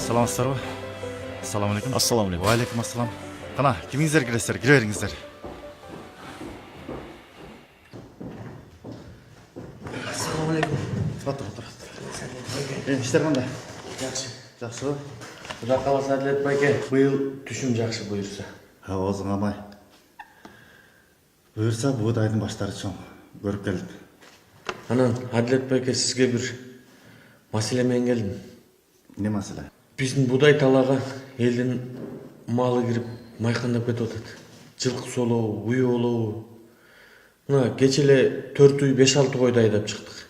Саламатсыздар ба? Ассаламу алейкум. Ассаламу алейкум. Ва алейкум ассалам. Қана, кіміңіздер келесіздер? Кіре беріңіздер. Ассаламу алейкум. Отыр. Іштер қандай? Жақсы. Жақсы ба? Құда қаласа Әділет байке, биыл түшім жақсы бұйырса. Аузың амай. Бұйырса, бұғдайдың баштары чоң. Көріп келдік. Анан Әділет байке сізге бір мәселемен келдім. Не мәселе? Біздің будай талаға елдің малы кіріп майқандап кетіп отады. Жылқы солуы, үй олуы. Мына кечеле 4 үй 5-6 қойды айдап шықтық.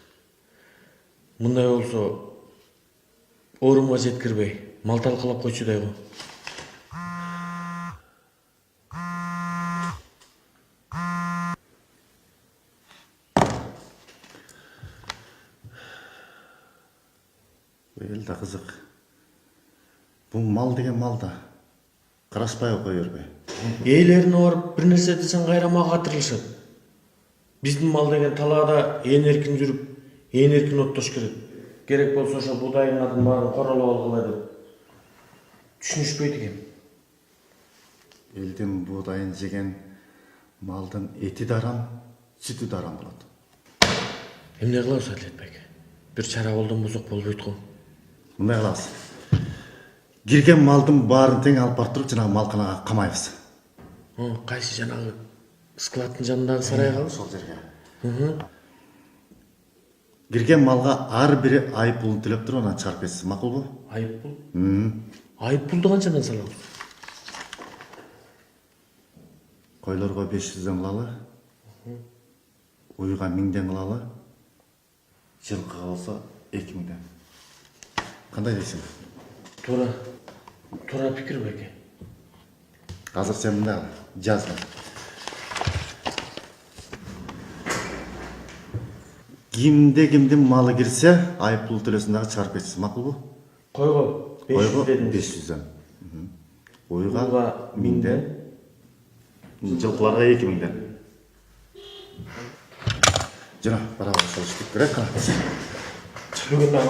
Мұндай болса орынға жеткірбей, мал талқылап қойшыдай ғой. Елді қызық. Бұл мал деген мал да. Қараспай қойыр бе. Ейлеріне орып бір нәрсе десең қайрамаға қатырылышады. Біздің мал деген талада ен еркін жүріп, ен еркін оттош керек. Керек болса ошо будайың атын барын қоралап алғыла деп. Түшінішпейді екен. Елдің бұғдайын жеген малдың еті дарам, сүті дарам болады. Эмне кылабыз Әділет байке? Бір чара болдон бузук болбойт го. Мындай қылабыз. Кирген малдың барын тең алып барып тұрып, жаңағы малқанаға қамайбыз. Кайсы жанагы складтын жанындагы сарайга? Сол жерге. Кирген малға ар бири айыппулун төлөп туруп, анан чыгарып кетсиз. Макул бу? Айыппул? Айыппулду канчадан салабыз? Койлорго 500ден кылалы. Уйга 1000ден кылалы. Жылкыга болсо 2000ден. Кандай дейсиң? Тура пикир байке. Азыр сен мындай жазма. Кимдин малы кирсе, айыппул төлөсүн дагы чыгарып кетсиз. Макул бу? Койго 500 дедиңиз. 500ден. Уйга 1000ден. Жылкыларга 2000ден. Жана, барабар салыштык керек кана. Бүгүн да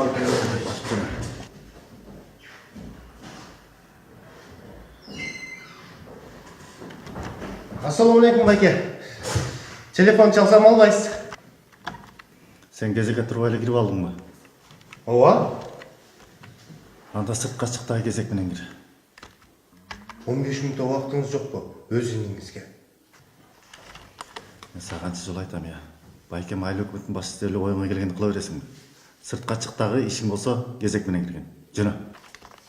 Ассаламу алейкум байке. Телефон çalsam албайсыз. Сен кезекке турбай эле кирип алдыңбы? Ооба. Анда сыртка чыктай кезек менен кир. 15 мүнөт убактыңыз жокпу? Өзүңүзгө. Мен саганчы жолу айтам я. Байкем айыл өкмөттүн башчысы эле оюңа келгенди кыла бересиңби? Сыртка чыктагы ишиң болсо кезек менен кирген. Жана.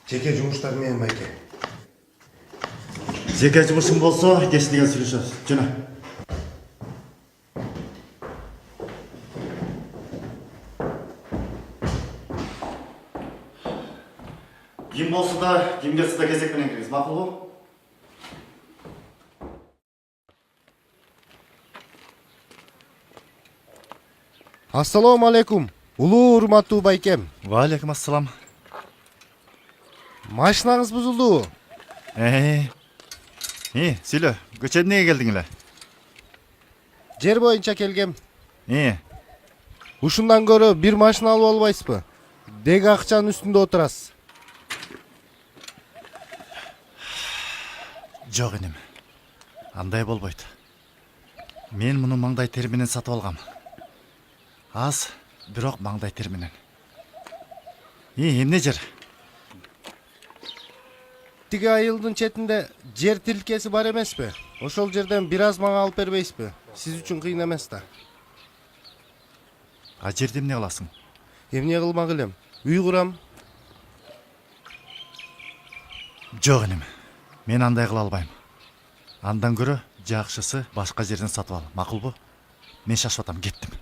Жеке жумуштар менен байке. Жеке жумушуң болсо, кечтеген сүйлөшөбүз. Жана. Ким болсо да, ким келсе да кезек менен кириңиз. Макулбу? Ассаламу алейкум. Улуу урматтуу байкем. Ва алейкум ассалам. Машинаңыз бузулду. Сүйлө, көчөдө эмнеге келдиң эле? Жер боюнча келгем. Ушундан көрө бир машина алып албайсызбы? Деги акчанын үстүндө отурасыз. Жок энем. Андай болбойт. Мен муну маңдай тери менен сатып алгам. Аз, бирок маңдай тери менен. Эмне жер? Тиги айылдын четинде жер тилкеси бар эмеспи? Ошол жерден бир аз мага алып бербейсизби? Сиз үчүн кыйын эмес да. А жерде эмне кыласың? Эмне кылмак элем? Үй курам. Жок энем. Мен андай кыла албайм. Андан көрө жакшысы башка жерден сатып ал. Макулбу? Мен шашып атам, кеттим.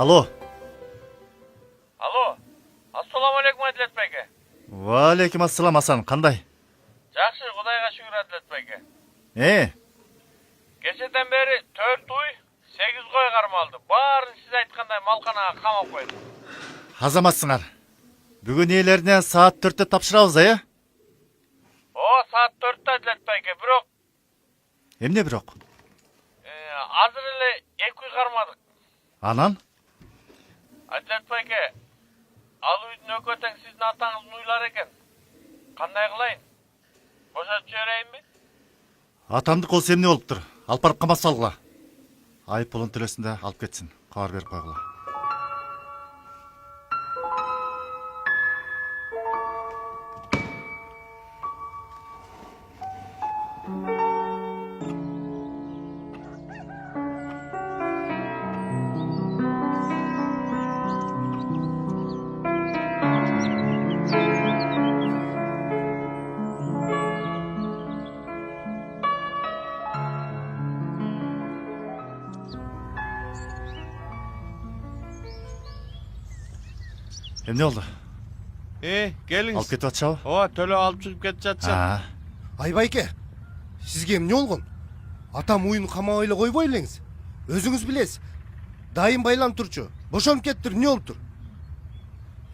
Алло. Алло. Ассаламу алейкум Әділет байке. Ва алейкум ассалам Асан, қандай? Жақсы, Құдайға шүкір Әділет байке. Кечеден бeri 4 uy, 8 koy karmaldı. Баарын siz aytқандай малқанаға қамап қойды. Азаматсыңар. Бүгін иелеріне саат 4-те тапшырабыз, Saat 4'te Adilet Bayke, бирок Эмне бирок? азыр эле 2 uy кармадык. Анан? Adilet Bayke, ал үйдүн өкөтең сиздин атаңыздын уйлары экен. Кандай кылайын? Бошотуп жиберейинби? Атамдык болсо эмне болуптур? Алып барып камап салгыла. Айып пулун төлөсүн да алып кетсин. Кабар берип койгула. Эмне болду? Келиңиз. Алып кетип атышабы? Ооба, төлөп алып чыгып кетип жатышат. Айбайке, сизге эмне болгон? Атам уюн камап эле койбой элеңиз. Өзүңүз билесиз. Дайым байланып турчу. Бошонуп кеттир, эмне болуптур?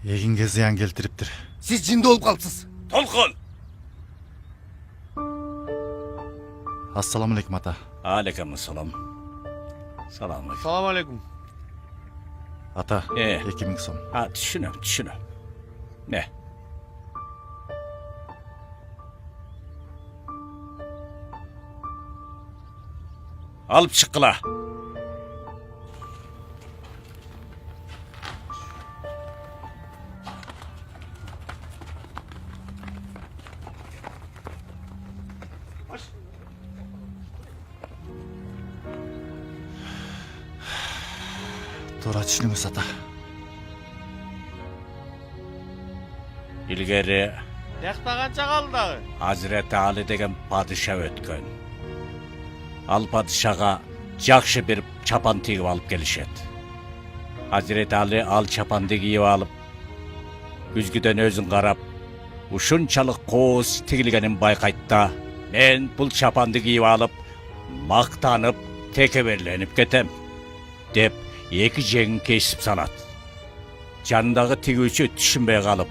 Эгинге зыян келтириптир. Сиз жинде болуп калыпсыз. Толкун! Ассаламу алейкум ата. Алейкум ассалам. Салам алейкум. Салам алейкум. Ата, 2000 сом. Түшүнөм. Не? Алып чыккыла. Туура түшүнүңүз ата. Илгери Жакта канча калды дагы? Hazreti Ali деген падыша өткөн. Ал падышага жакшы бир чапан тигип алып келишет. Hazreti Ali ал чапанды кийип алып, күзгүдөн өзүн карап, ушунчалык кооз тигилгенин байкайт да, мен бул чапанды кийип алып, мактанып, текеберленип кетем, деп эки жеңин кесип салат. Жанындагы тигүүчү түшүнбөй калып,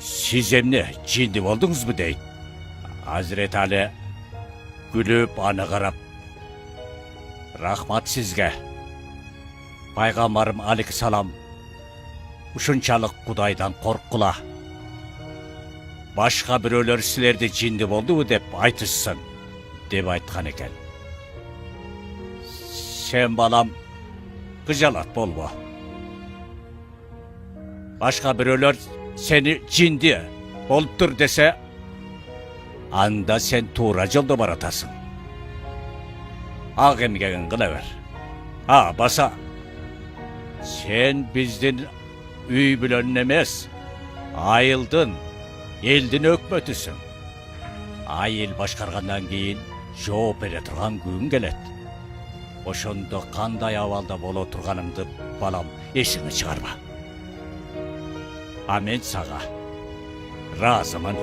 сиз эмне жинди болдуңузбу дейт. Hazreti Ali күлүп аны карап, рахмат сизге. Пайгамбарым алейхиссалам ушунчалык Кудайдан корккула. Башка бирөөлөр силерди жинди болдубу деп айтышсын, деп айткан экен. Сен балам кыжалат болбо. Башка бирөөлөр сени жинди болуптур десе, анда сен туура жолдо баратасың. Ак эмгегин кыла бер. Баса, сен биздин үй бүлөнүн эмес, айылдын, элдин өкмөтүсүң. Айыл башкаргандан кийин жооп бере турган күн келет. Ошондо кандай абалда боло турганыңды балам эсиңе чыгарба. Мен сага ыраазымын.